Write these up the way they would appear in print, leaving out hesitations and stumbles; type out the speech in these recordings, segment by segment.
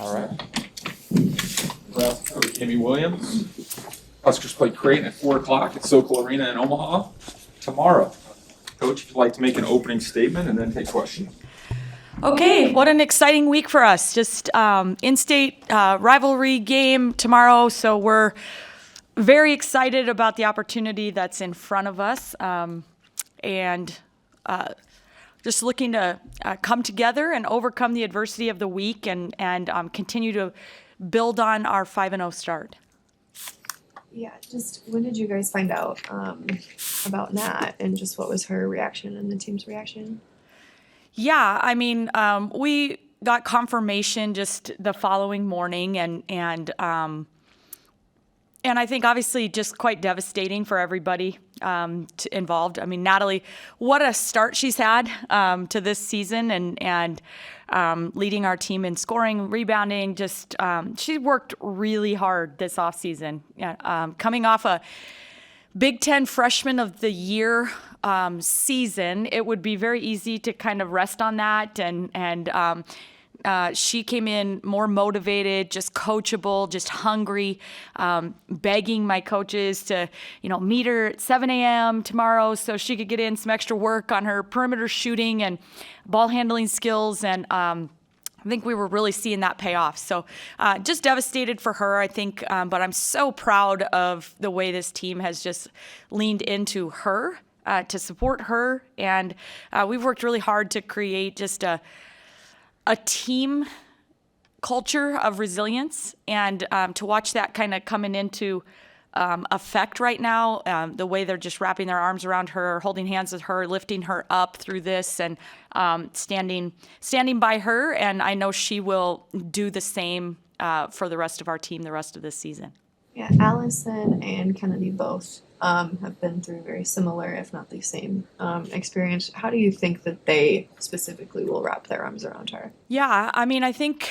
All right. Nebraska coach Amy Williams. Huskers play Creighton at 4 o'clock at Sokol Arena in Omaha tomorrow. Coach, if you'd like to make an opening statement and then take questions. Okay, what an exciting week for us. Just in-state rivalry game tomorrow, so we're very excited about the opportunity that's in front of us, and just looking to come together and overcome the adversity of the week and continue to build on our 5-0 start. Yeah, just when did you guys find out about Nat, and just what was her reaction and the team's reaction? Yeah, I mean, we got confirmation just the following morning, and I think obviously just quite devastating for everybody involved. I mean, Natalie, what a start she's had to this season, and leading our team in scoring, rebounding. Just she worked really hard this offseason. Coming off a Big Ten Freshman of the Year season, it would be very easy to kind of rest on that, and she came in more motivated, just coachable, just hungry, begging my coaches to, meet her at 7 a.m. tomorrow so she could get in some extra work on her perimeter shooting and ball handling skills. And I think we were really seeing that pay off. So just devastated for her, I think. But I'm so proud of the way this team has just leaned into her to support her. And we've worked really hard to create just a team culture of resilience, and to watch that kind of coming into effect right now, the way they're just wrapping their arms around her, holding hands with her, lifting her up through this, and standing by her. And I know she will do the same for the rest of our team the rest of this season. Yeah, Allison and Kennedy both have been through very similar, if not the same, experience. How do you think that they specifically will wrap their arms around her? Yeah, I mean, I think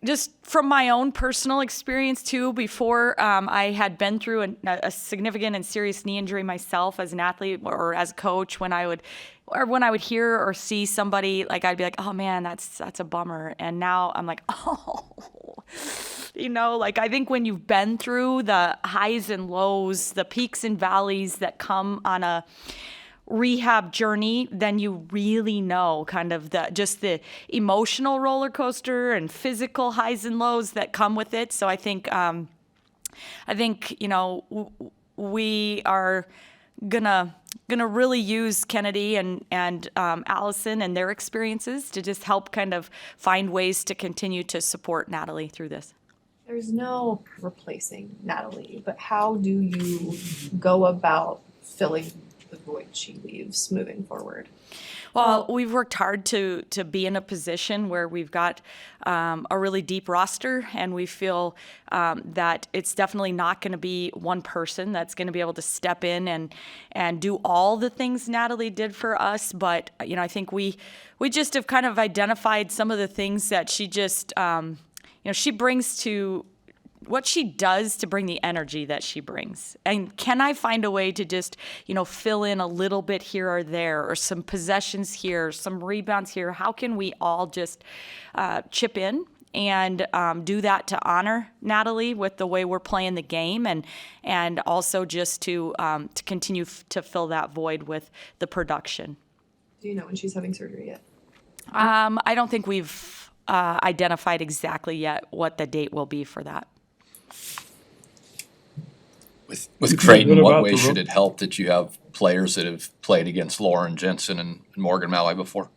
just from my own personal experience too, before I had been through a significant and serious knee injury myself as an athlete or as a coach, when I would hear or see somebody, like, I'd be like, oh man, that's a bummer. And now I'm like, oh, I think when you've been through the highs and lows, the peaks and valleys that come on a rehab journey, then you really know kind of the emotional roller coaster and physical highs and lows that come with it. So I think we are gonna really use Kennedy and Allison and their experiences to just help kind of find ways to continue to support Natalie through this. There's no replacing Natalie, but how do you go about filling the void she leaves moving forward? Well, we've worked hard to be in a position where we've got a really deep roster, and we feel that it's definitely not going to be one person that's going to be able to step in and do all the things Natalie did for us. But I think we just have kind of identified some of the things that she just she brings to what she does to bring the energy that she brings. And can I find a way to just, fill in a little bit here or there, or some possessions here, some rebounds here? How can we all just chip in and do that to honor Natalie with the way we're playing the game, and also just to continue to fill that void with the production? Do you know when she's having surgery yet? I don't think we've identified exactly yet what the date will be for that. With Creighton, what way should it help that you have players that have played against Lauren Jensen and Morgan Malley before?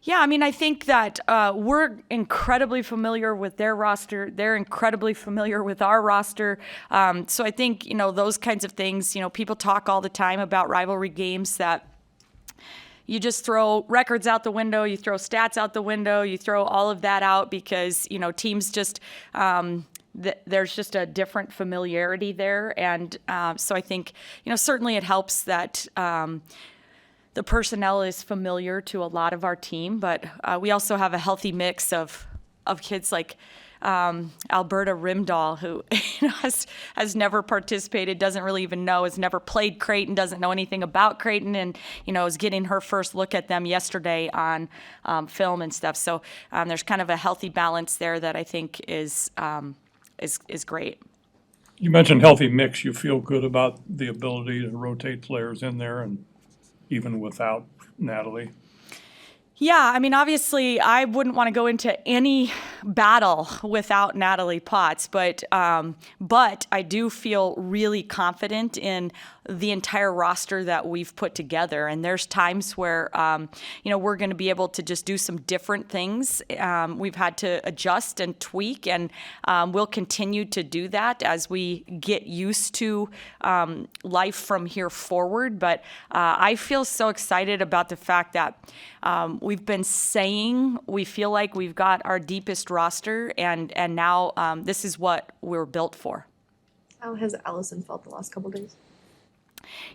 Yeah, I mean, I think that we're incredibly familiar with their roster. They're incredibly familiar with our roster. So I think, those kinds of things, people talk all the time about rivalry games that you just throw records out the window, you throw stats out the window, you throw all of that out because, teams just there's just a different familiarity there. And so I think, certainly it helps that the personnel is familiar to a lot of our team, but we also have a healthy mix of kids like Alberta Rimdahl, who has never participated, doesn't really even know, has never played Creighton, doesn't know anything about Creighton, and is getting her first look at them yesterday on film and stuff. So there's kind of a healthy balance there that I think is great. You mentioned healthy mix. You feel good about the ability to rotate players in there, and even without Natalie. Yeah, I mean, obviously, I wouldn't want to go into any battle without Natalie Potts, but I do feel really confident in the entire roster that we've put together. And there's times where, we're going to be able to just do some different things. We've had to adjust and tweak, and we'll continue to do that as we get used to life from here forward. But I feel so excited about the fact that we've been saying we feel like we've got our deepest roster, and now this is what we're built for. How has Allison felt the last couple days?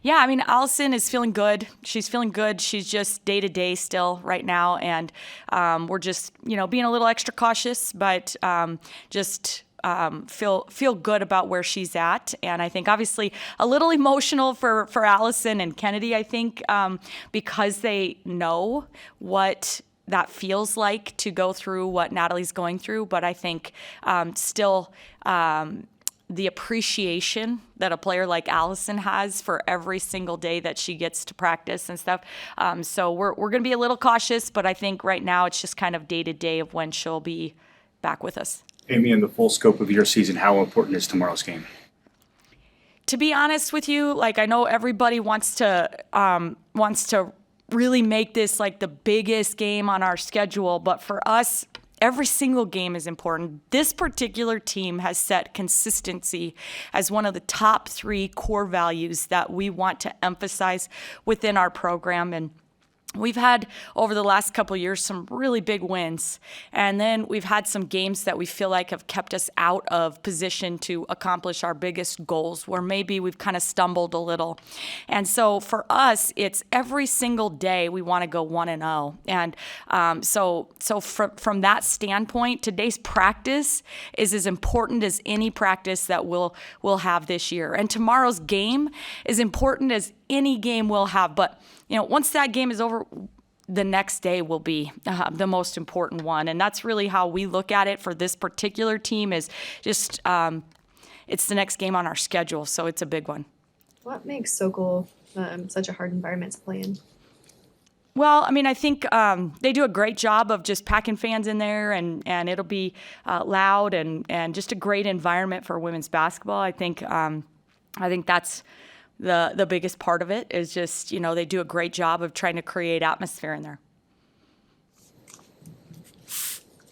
Yeah, I mean, Allison is feeling good. She's feeling good. She's just day to day still right now, and we're just being a little extra cautious, but just feel good about where she's at. And I think obviously a little emotional for Allison and Kennedy, I think, because they know what that feels like to go through what Natalie's going through. But I think still the appreciation that a player like Allison has for every single day that she gets to practice and stuff. So we're going to be a little cautious, but I think right now it's just kind of day to day of when she'll be back with us. Amy, in the full scope of your season, how important is tomorrow's game? To be honest with you, I know everybody wants to really make this like the biggest game on our schedule, but for us, every single game is important. This particular team has set consistency as one of the top 3 core values that we want to emphasize within our program. And we've had, over the last couple of years, some really big wins. And then we've had some games that we feel like have kept us out of position to accomplish our biggest goals, where maybe we've kind of stumbled a little. And so for us, it's every single day we want to go 1-0. And so from that standpoint, today's practice is as important as any practice that we'll have this year. And tomorrow's game is important as any game we'll have. But once that game is over, the next day will be the most important one. And that's really how we look at it for this particular team, is just it's the next game on our schedule. So it's a big one. What makes Sokol such a hard environment to play in? Well, I mean, I think they do a great job of just packing fans in there, and it'll be loud and just a great environment for women's basketball. I think that's the biggest part of it, is just, they do a great job of trying to create atmosphere in there.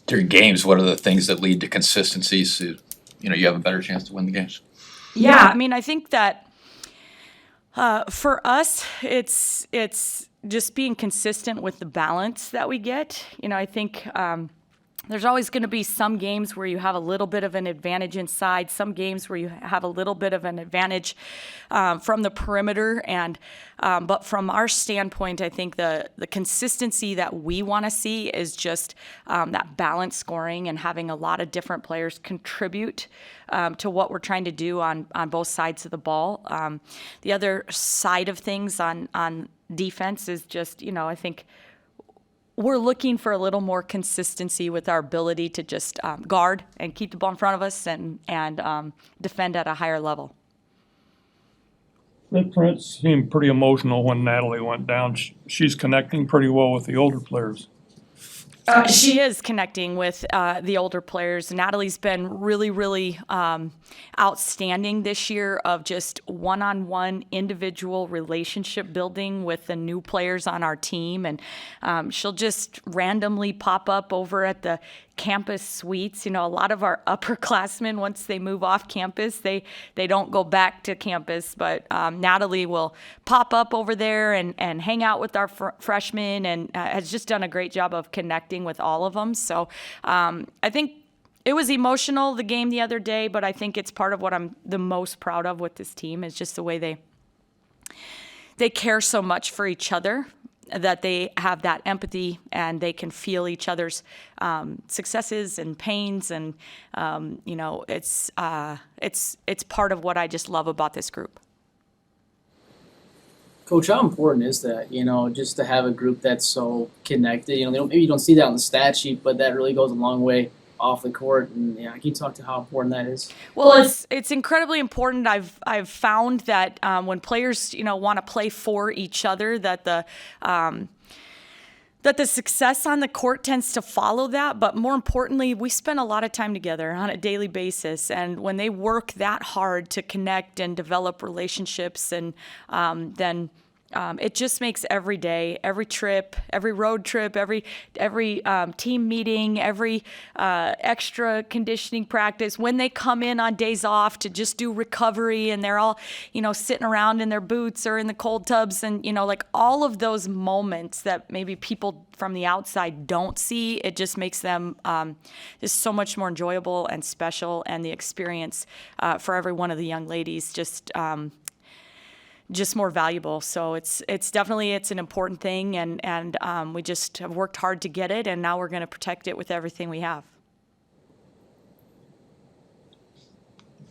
During games, what are the things that lead to consistency so you have a better chance to win the games? Yeah, I mean, I think that for us, it's just being consistent with the balance that we get. I think there's always going to be some games where you have a little bit of an advantage inside, some games where you have a little bit of an advantage from the perimeter. But from our standpoint, I think the consistency that we want to see is just that balanced scoring and having a lot of different players contribute to what we're trying to do on both sides of the ball. The other side of things on defense is just, I think we're looking for a little more consistency with our ability to just guard and keep the ball in front of us and defend at a higher level. Red Prince seemed pretty emotional when Natalie went down. She's connecting pretty well with the older players. She is connecting with the older players. Natalie's been really, really outstanding this year of just one-on-one individual relationship building with the new players on our team. And she'll just randomly pop up over at the campus suites. A lot of our upperclassmen, once they move off campus, they don't go back to campus. But Natalie will pop up over there and hang out with our freshmen, and has just done a great job of connecting with all of them. So I think it was emotional, the game the other day, but I think it's part of what I'm the most proud of with this team, is just the way they care so much for each other. that they have that empathy and they can feel each other's successes and pains, and it's part of what I just love about this group. Coach, how important is that, just to have a group that's so connected? Maybe you don't see that on the stat sheet, but that really goes a long way off the court. And can you talk to how important that is? Well, it's incredibly important. I've found that when players, want to play for each other, that the success on the court tends to follow that. But more importantly, we spend a lot of time together on a daily basis. And when they work that hard to connect and develop relationships, and then it just makes every day, every trip, every road trip, every team meeting, every extra conditioning practice, when they come in on days off to just do recovery, and they're all, sitting around in their boots or in the cold tubs, and, all of those moments that maybe people from the outside don't see, it just makes them just so much more enjoyable and special, and the experience for every one of the young ladies just more valuable. So it's definitely an important thing, and we just have worked hard to get it, and now we're going to protect it with everything we have.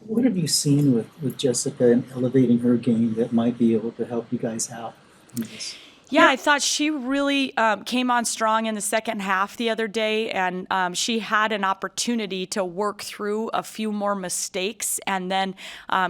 What have you seen with Jessica and elevating her game that might be able to help you guys out in this? Yeah, I thought she really came on strong in the second half the other day, and she had an opportunity to work through a few more mistakes, and then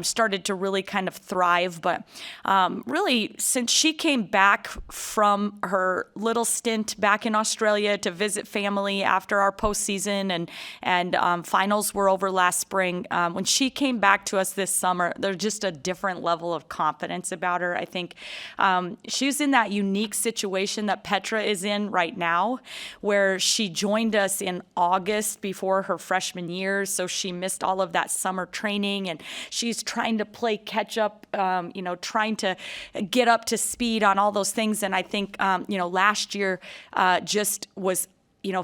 started to really kind of thrive. But really, since she came back from her little stint back in Australia to visit family after our postseason, and finals were over last spring, when she came back to us this summer, there's just a different level of confidence about her. I think she's in that unique situation that Petra is in right now, where she joined us in August before her freshman year, so she missed all of that summer training, and she's trying to play catch up, trying to get up to speed on all those things. And I think, last year just was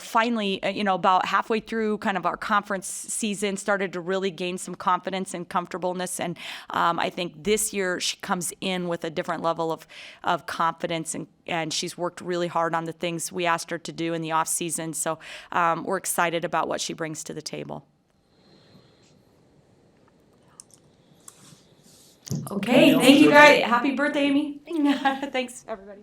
finally, about halfway through kind of our conference season, started to really gain some confidence and comfortableness. And I think this year she comes in with a different level of confidence, and she's worked really hard on the things we asked her to do in the off season. So we're excited about what she brings to the table. Okay, thank you guys. Happy birthday, Amy. Thanks, everybody.